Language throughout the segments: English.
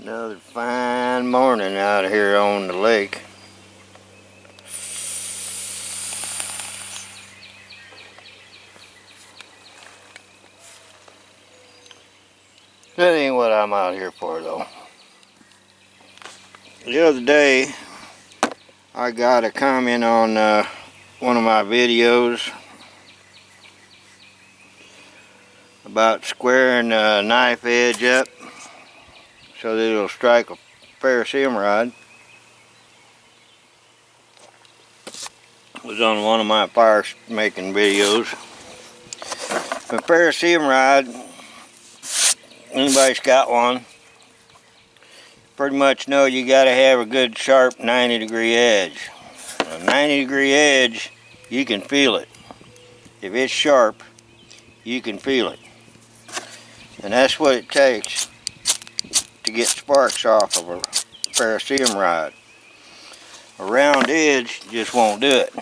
Another fine morning out here on the lake. That ain't what I'm out here for though. The other day I got a comment on one of my videos about squaring the knife edge up so that it'll strike a Pharisee rod. It was on one of my fire making videos. A Pharisee rod, anybody's got one, pretty much know you got to have a good sharp 90-degree edge. A 90-degree edge, you can feel it. If it's sharp, you can feel it. And that's what it takes to get sparks off of a Pharisee rod. A round edge just won't do it.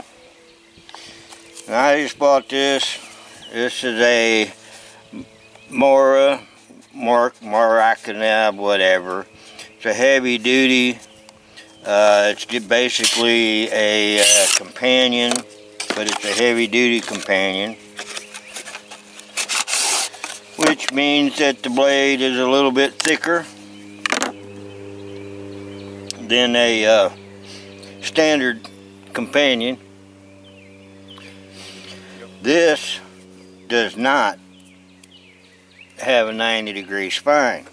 And I just bought this. This is a Mora Mark, whatever. It's a heavy duty. It's basically a companion, but it's a heavy duty companion. Which means that the blade is a little bit thicker than a standard companion. This does not have a 90-degree spine.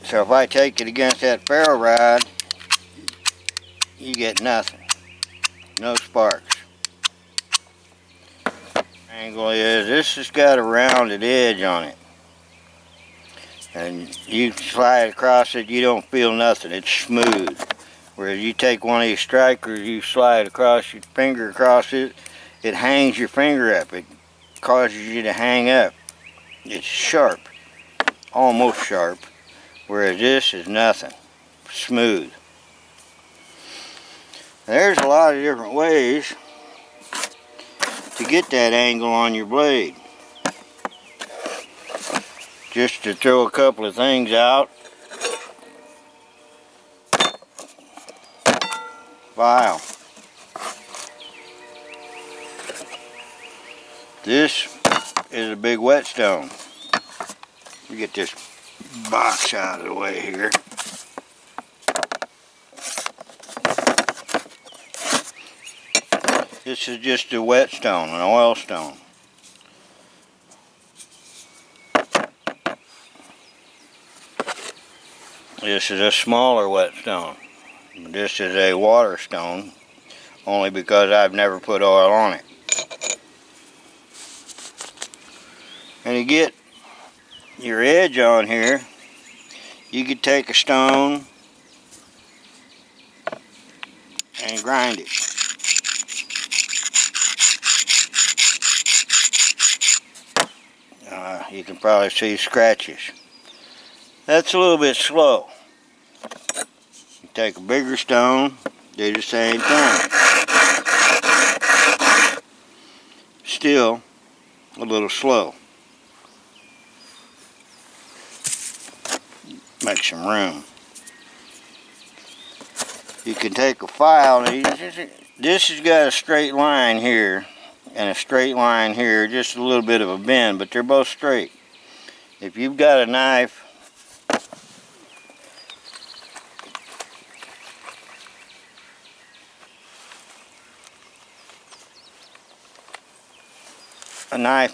So if I take it against that ferro rod, you get nothing. No sparks. Angle is, this has got a rounded edge on it. And you slide across it, you don't feel nothing. It's smooth. Whereas you take one of these strikers, you slide across your finger across it, it hangs your finger up. It causes you to hang up. It's sharp. Almost sharp. Whereas this is nothing. Smooth. There's a lot of different ways to get that angle on your blade. Just to throw a couple of things out. File. This is a big whetstone. We get this box out of the way here. This is just a whetstone, an oil stone. This is a smaller whetstone. This is a water stone, only because I've never put oil on it. And to get your edge on here, you could take a stone and grind it. You can probably see scratches. That's a little bit slow. You take a bigger stone, do the same thing. Still a little slow. Make some room. You can take a file. This has got a straight line here and a straight line here, just a little bit of a bend, but they're both straight. If you've got a knife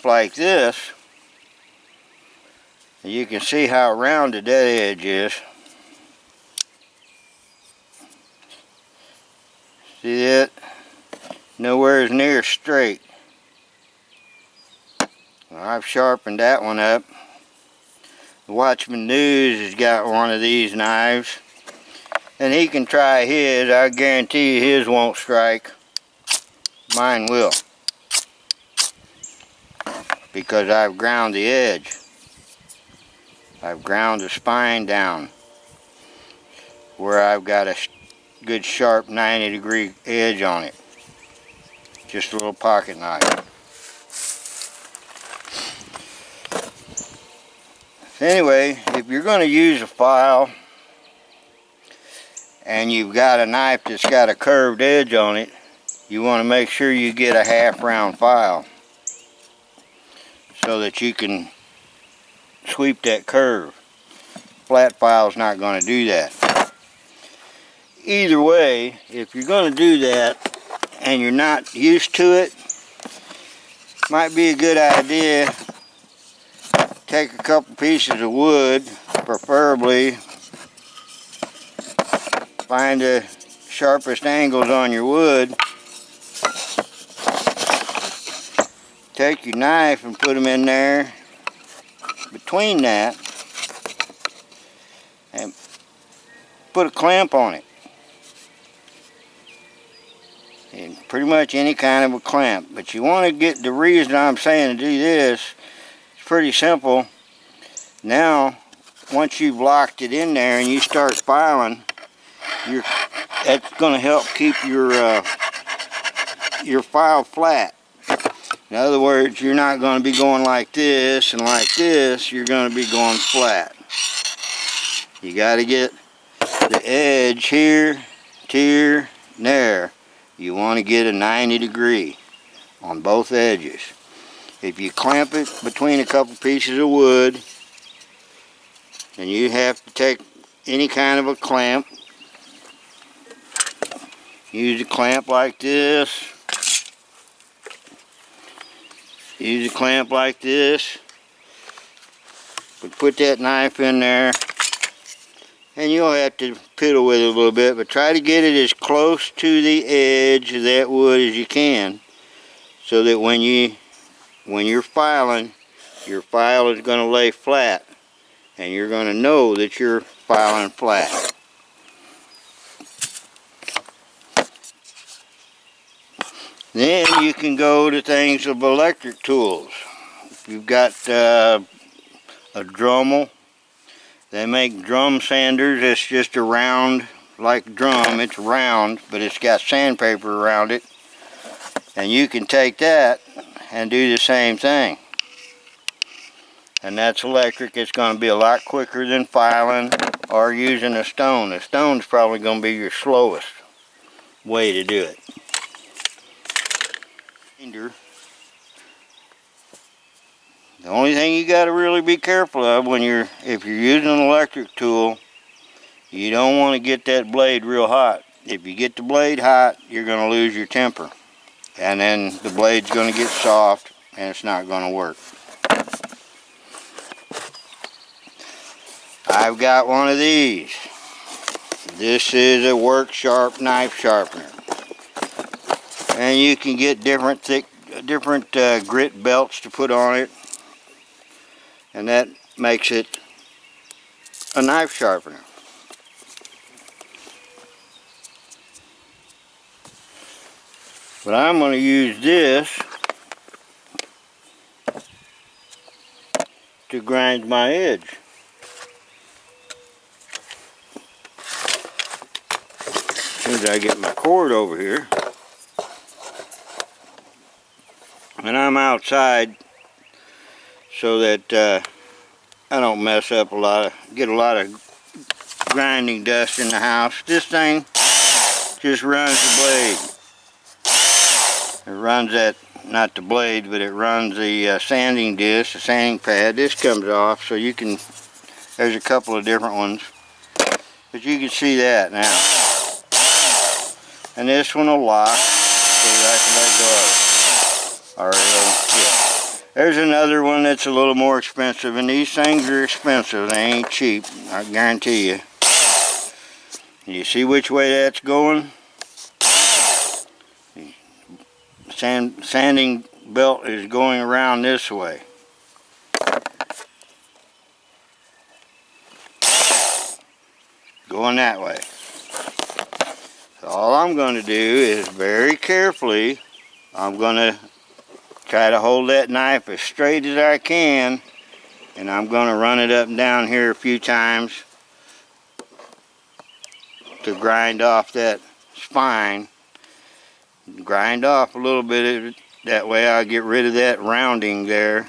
like this, you can see how rounded that edge is. See that? Nowhere near straight. Well, I've sharpened that one up. The Watchman News has got one of these knives, and he can try his. I guarantee you his won't strike. Mine will, because I've ground the edge. I've ground the spine down where I've got a good sharp 90-degree edge on it. Just a little pocket knife. So anyway, if you're going to use a file and you've got a knife that's got a curved edge on it, you want to make sure you get a half round file so that you can sweep that curve. Flat file is not going to do that. Either way, if you're going to do that and you're not used to it, might be a good idea. Take a couple pieces of wood, preferably find the sharpest angles on your wood. Take your knife and put them in there between that and put a clamp on it. And pretty much any kind of a clamp. But you want to get, the reason I'm saying to do this, it's pretty simple. Now, once you've locked it in there and you start filing, that's going to help keep your file flat. In other words, you're not going to be going like this and like this, you're going to be going flat. You got to get the edge here, and there. You want to get a 90 degree on both edges. If you clamp it between a couple pieces of wood, and you have to take any kind of a clamp, use a clamp like this, use a clamp like this, but put that knife in there, and you'll have to piddle with it a little bit, but try to get it as close to the edge of that wood as you can, so that when you're filing, your file is going to lay flat, and you're going to know that you're filing flat. Then you can go to things of electric tools. If you've got a Dremel, they make drum sanders. It's just a round, like drum. It's round, but it's got sandpaper around it. And you can take that and do the same thing. And that's electric. It's going to be a lot quicker than filing or using a stone. A stone's probably going to be your slowest way to do it. The only thing you got to really be careful of if you're using an electric tool, you don't want to get that blade real hot. If you get the blade hot, you're going to lose your temper, and then the blade's going to get soft and it's not going to work. I've got one of these. This is a work sharp knife sharpener, and you can get different grit belts to put on it, and that makes it a knife sharpener. But I'm going to use this to grind my edge. As soon as I get my cord over here, and I'm outside so that I don't mess up get a lot of grinding dust in the house. This thing just runs the blade. It runs that, not the blade, but it runs the sanding disc, the sanding pad. This comes off, so you can, there's a couple of different ones, but you can see that now. And this one will lock so that I can let go of it. Or yeah. There's another one that's a little more expensive, and these things are expensive. They ain't cheap, I guarantee you. You see which way that's going? Sanding belt is going around this way. Going that way. So all I'm going to do is very carefully, I'm going to try to hold that knife as straight as I can, and I'm going to run it up and down here a few times to grind off that spine. Grind off a little bit of it, that way I'll get rid of that rounding there,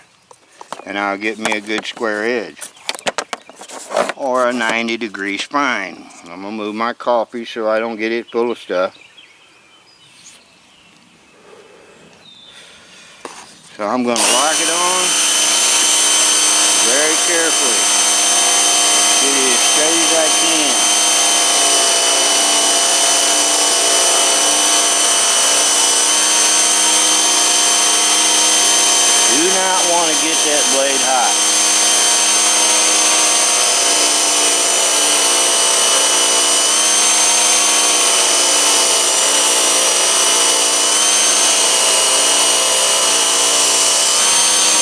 and I'll get me a good square edge. or a 90-degree spine. I'm going to move my coffee so I don't get it full of stuff. So I'm going to lock it on very carefully. Get it as straight as I can. Do not want to get that blade hot.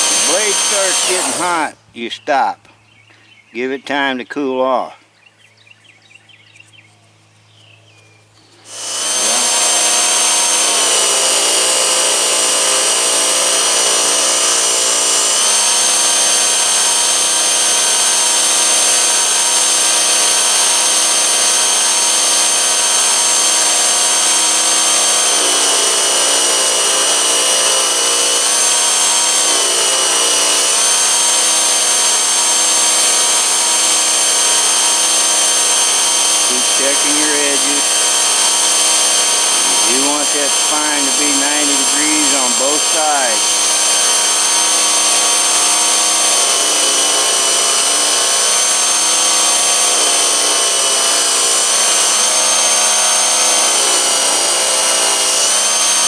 If the blade starts getting hot, you stop. Give it time to cool off. Checking your edges. You do want that spine to be 90 degrees on both sides.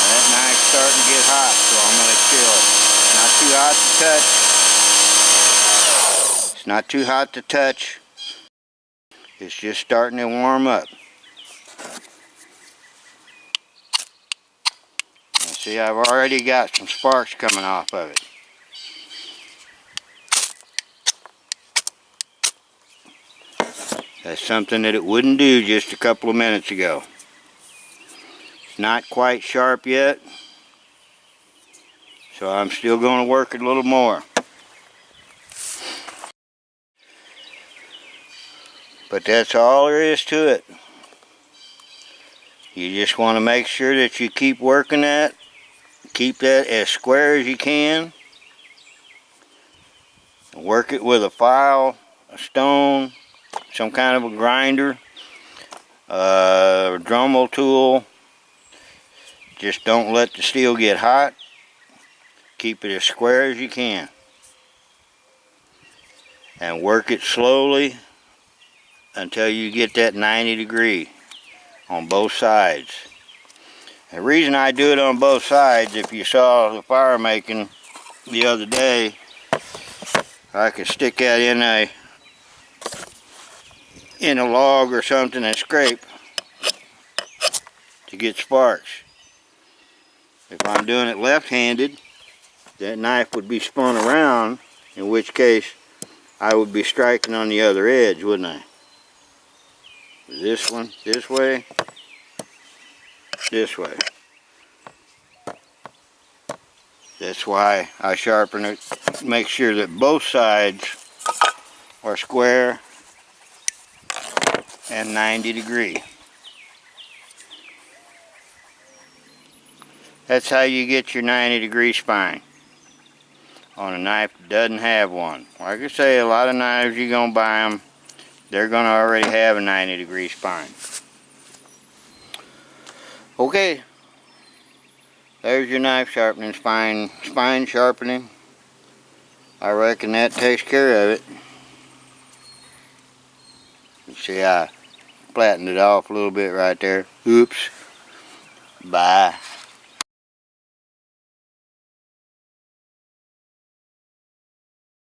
And that knife's starting to get hot, so I'm going to chill it. It's not too hot to touch. It's not too hot to touch. It's just starting to warm up. And see, I've already got some sparks coming off of it. That's something that it wouldn't do just a couple of minutes ago. It's not quite sharp yet, so I'm still going to work it a little more. But that's all there is to it. You just want to make sure that you keep working that. Keep that as square as you can. Work it with a file, a stone, some kind of a grinder, a Dremel tool. Just don't let the steel get hot. Keep it as square as you can. And work it slowly until you get that 90 degree on both sides. The reason I do it on both sides, if you saw the fire making the other day, I could stick that in a log or something and scrape to get sparks. If I'm doing it left-handed, that knife would be spun around, in which case I would be striking on the other edge, wouldn't I? This one, this way, this way. That's why I sharpen it, make sure that both sides are square and 90 degree. That's how you get your 90 degree spine on a knife that doesn't have one. Like I say, a lot of knives you're going to buy them, they're going to already have a 90 degree spine. Okay, there's your knife sharpening, spine sharpening. I reckon that takes care of it. You see, I flattened it off a little bit right there. Oops. Bye.